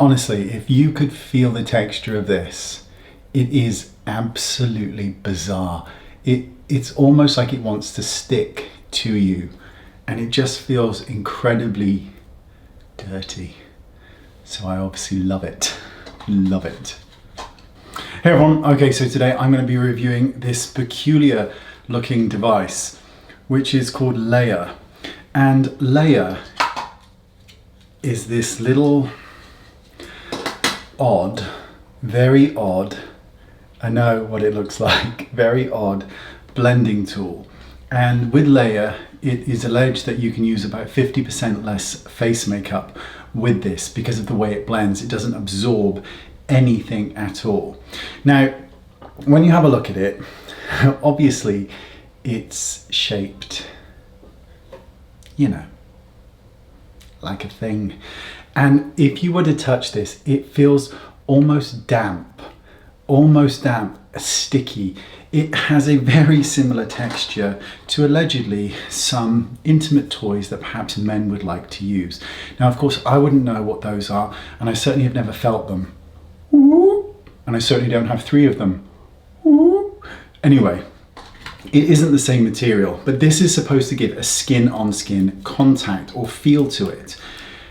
Honestly, if you could feel the texture of this, it is absolutely bizarre. It's almost like it wants to stick to you, and it just feels incredibly dirty. So I obviously love it. Love it. Hey everyone, okay, so today I'm going to be reviewing this peculiar looking device, which is called LEIA. And LEIA is this little odd, very odd, I know what it looks like, very odd blending tool. And with LEIA, it is alleged that you can use about 50% less face makeup with this because of the way it blends. It doesn't absorb anything at all. Now, when you have a look at it, obviously it's shaped, you know, like a thing. And if you were to touch this, it feels almost damp, sticky. It has a very similar texture to allegedly some intimate toys that perhaps men would like to use. Now, of course, I wouldn't know what those are, and I certainly have never felt them. And I certainly don't have 3 of them. Anyway, it isn't the same material, but this is supposed to give a skin-on-skin contact or feel to it.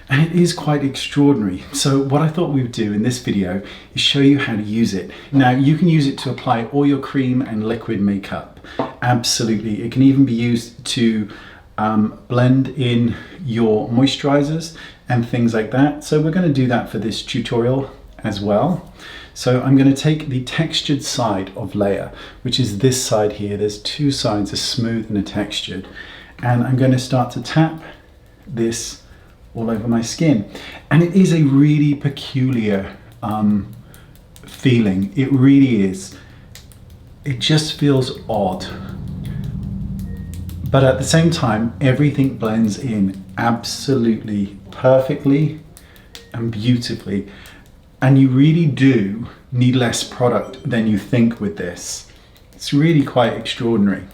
And it is quite extraordinary. So what I thought we would do in this video is show you how to use it. Now, you can use it to apply all your cream and liquid makeup. Absolutely. It can even be used to blend in your moisturizers and things like that. So we're going to do that for this tutorial as well. So I'm going to take the textured side of LEIA, which is this side here. There's 2 sides, a smooth and a textured. And I'm going to start to tap this all over my skin. And it is a really peculiar feeling. It really is. It just feels odd. But at the same time, everything blends in absolutely perfectly and beautifully. And you really do need less product than you think with this. It's really quite extraordinary.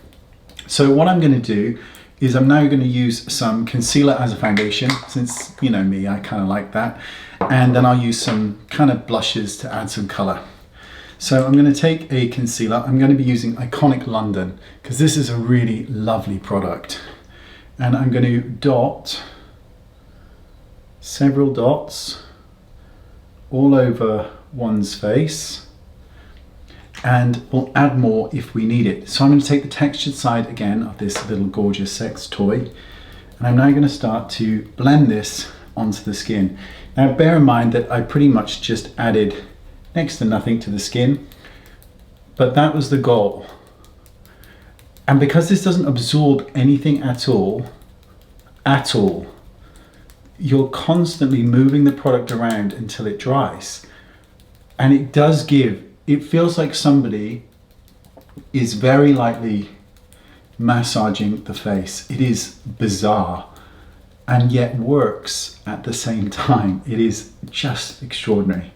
So what I'm going to do is I'm now going to use some concealer as a foundation, since, you know me, I kind of like that. And then I'll use some kind of blushes to add some color. So I'm going to take a concealer. I'm going to be using Iconic London, because this is a really lovely product. And I'm going to dot several dots all over one's face, and we'll add more if we need it. So I'm going to take the textured side again of this little gorgeous sex toy, and I'm now going to start to blend this onto the skin. Now bear in mind that I pretty much just added next to nothing to the skin, but that was the goal. And because this doesn't absorb anything at all, you're constantly moving the product around until it dries. And it does give, it feels like somebody is very lightly massaging the face. It is bizarre and yet works at the same time. It is just extraordinary.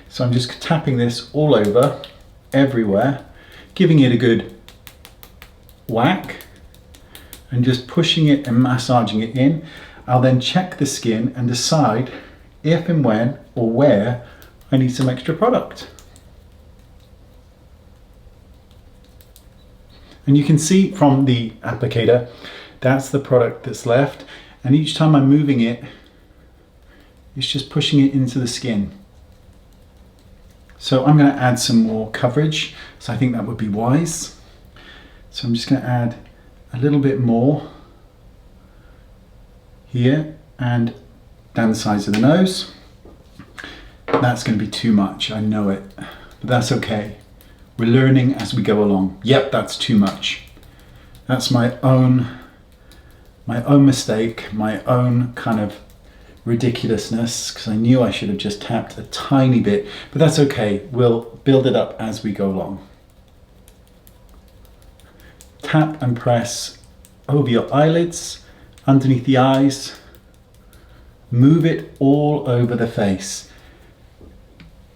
So I'm just tapping this all over, everywhere, giving it a good whack and just pushing it and massaging it in. I'll then check the skin and decide if and when or where I need some extra product. And you can see from the applicator, that's the product that's left. And each time I'm moving it, it's just pushing it into the skin. So I'm going to add some more coverage. So I think that would be wise. So I'm just going to add a little bit more here and down the sides of the nose. That's going to be too much, I know it, but that's okay. We're learning as we go along. Yep, that's too much. That's my own mistake, my own kind of ridiculousness, because I knew I should have just tapped a tiny bit, but that's okay. We'll build it up as we go along. Tap and press over your eyelids, underneath the eyes. Move it all over the face.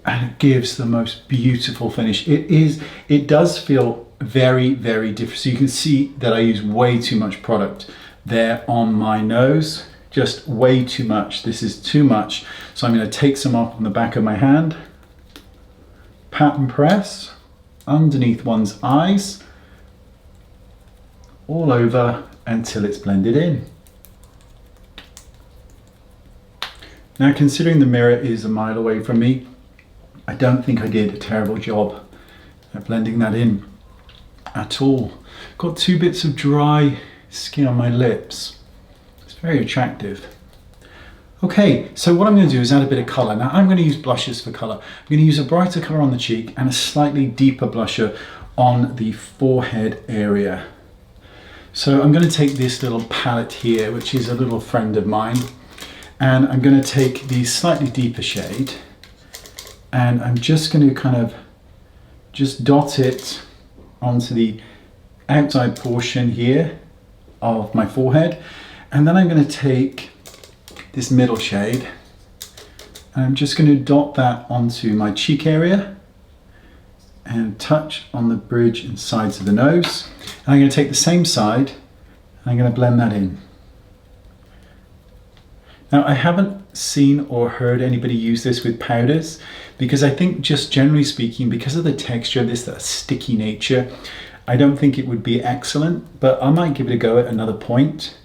And it gives the most beautiful finish. It does feel very, very different. So you can see that I use way too much product there on my nose. just way too much. This is too much. So I'm going to take some off on the back of my hand, pat and press underneath one's eyes, all over until it's blended in. Now, considering the mirror is a mile away from me, I don't think I did a terrible job at blending that in at all. Got 2 bits of dry skin on my lips. It's very attractive. Okay, so what I'm going to do is add a bit of colour. Now I'm going to use blushes for colour. I'm going to use a brighter colour on the cheek and a slightly deeper blusher on the forehead area. So I'm going to take this little palette here, which is a little friend of mine, and I'm going to take the slightly deeper shade, and I'm just going to kind of just dot it onto the outside portion here of my forehead. And then I'm going to take this middle shade and I'm just going to dot that onto my cheek area and touch on the bridge and sides of the nose. And I'm going to take the same side and I'm going to blend that in. Now, I haven't seen or heard anybody use this with powders, because I think, just generally speaking, because of the texture, that sticky nature, I don't think it would be excellent, but I might give it a go at another point.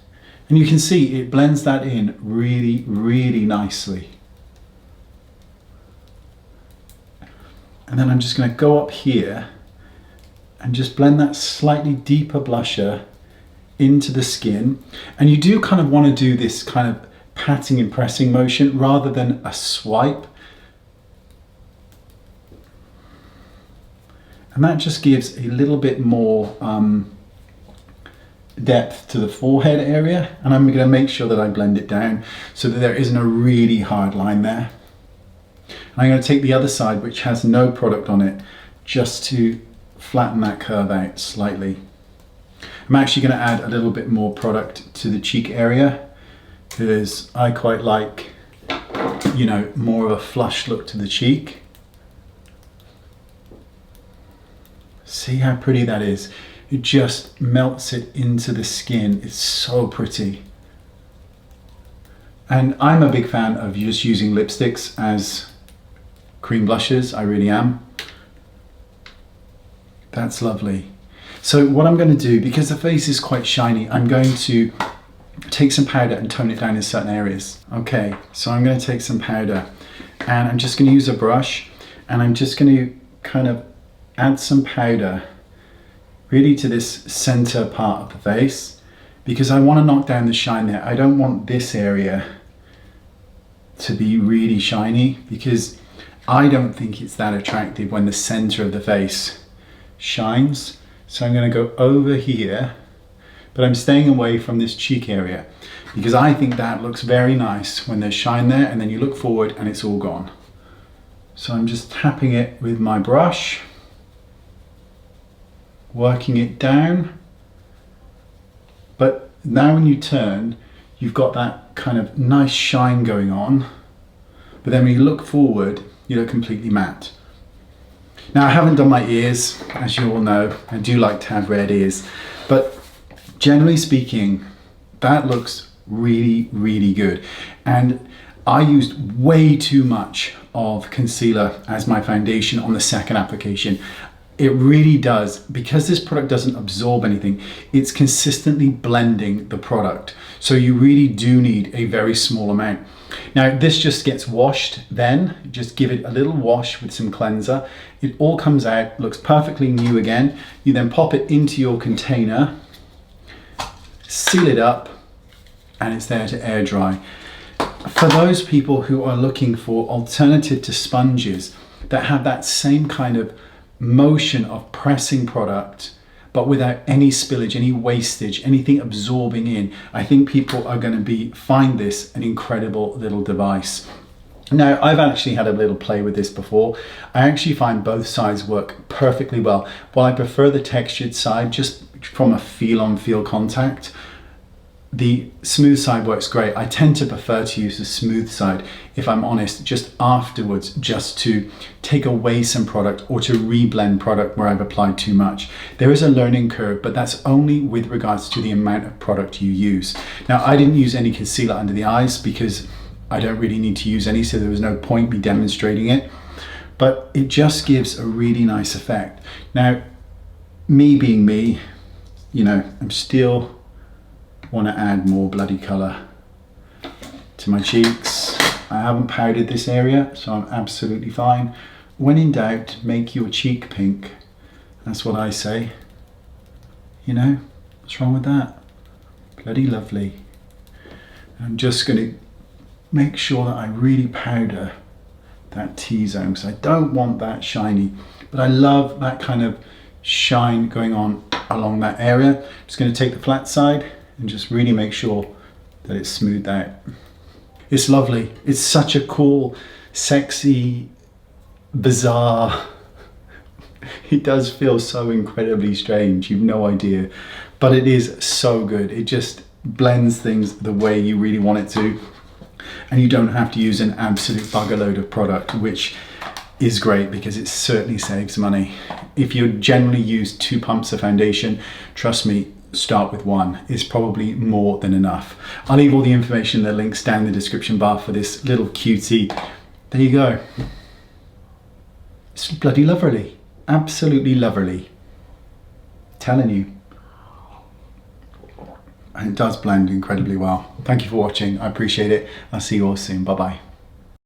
And you can see it blends that in really, really nicely. And then I'm just going to go up here and just blend that slightly deeper blusher into the skin. And you do kind of want to do this kind of patting and pressing motion rather than a swipe. And that just gives a little bit more depth to the forehead area. And I'm going to make sure that I blend it down so that there isn't a really hard line there. And I'm going to take the other side, which has no product on it, just to flatten that curve out slightly. I'm actually going to add a little bit more product to the cheek area, because I quite like, you know, more of a flush look to the cheek. See how pretty that is? It just melts it into the skin. It's so pretty. And I'm a big fan of just using lipsticks as cream blushes. I really am. That's lovely. So what I'm going to do, because the face is quite shiny, I'm going to take some powder and tone it down in certain areas. Okay, so I'm going to take some powder and I'm just going to use a brush, and I'm just going to kind of add some powder really to this center part of the face, because I want to knock down the shine there. I don't want this area to be really shiny, because I don't think it's that attractive when the center of the face shines. So I'm going to go over here, but I'm staying away from this cheek area, because I think that looks very nice when there's shine there, and then you look forward and it's all gone. So I'm just tapping it with my brush, working it down. But now when you turn, you've got that kind of nice shine going on, but then when you look forward, you look completely matte. Now, I haven't done my ears, as you all know. I do like to have red ears, but generally speaking, that looks really, really good. And I used way too much of concealer as my foundation on the second application. It really does, because this product doesn't absorb anything, it's consistently blending the product. So you really do need a very small amount. Now, this just gets washed then. Just give it a little wash with some cleanser. It all comes out, looks perfectly new again. You then pop it into your container, seal it up, and it's there to air dry. For those people who are looking for alternative to sponges that have that same kind of motion of pressing product, but without any spillage, any wastage, anything absorbing in, I think people are going to find this an incredible little device. Now, I've actually had a little play with this before. I actually find both sides work perfectly well. While I prefer the textured side, just from a feel-on-feel contact, the smooth side works great. I tend to prefer to use the smooth side, if I'm honest, just afterwards, just to take away some product or to reblend product where I've applied too much. There is a learning curve, but that's only with regards to the amount of product you use. Now, I didn't use any concealer under the eyes because I don't really need to use any, so there was no point me demonstrating it, but it just gives a really nice effect. Now, me being me, you know, I'm still want to add more bloody color to my cheeks. I haven't powdered this area, so I'm absolutely fine. When in doubt, make your cheek pink. That's what I say. You know, what's wrong with that? Bloody lovely. I'm just going to make sure that I really powder that T-zone because I don't want that shiny, but I love that kind of shine going on along that area. I'm just going to take the flat side and just really make sure that it's smoothed out. It's lovely. It's such a cool, sexy, bizarre, it does feel so incredibly strange, you've no idea, but it is so good. It just blends things the way you really want it to, and you don't have to use an absolute bugger load of product, which is great because it certainly saves money. If you generally use 2 pumps of foundation, trust me, start with 1. It's probably more than enough. I'll leave all the information, the links down in the description bar for this little cutie. There you go. It's bloody lovely. Absolutely lovely. Telling you. And it does blend incredibly well. Thank you for watching. I appreciate it. I'll see you all soon. Bye bye.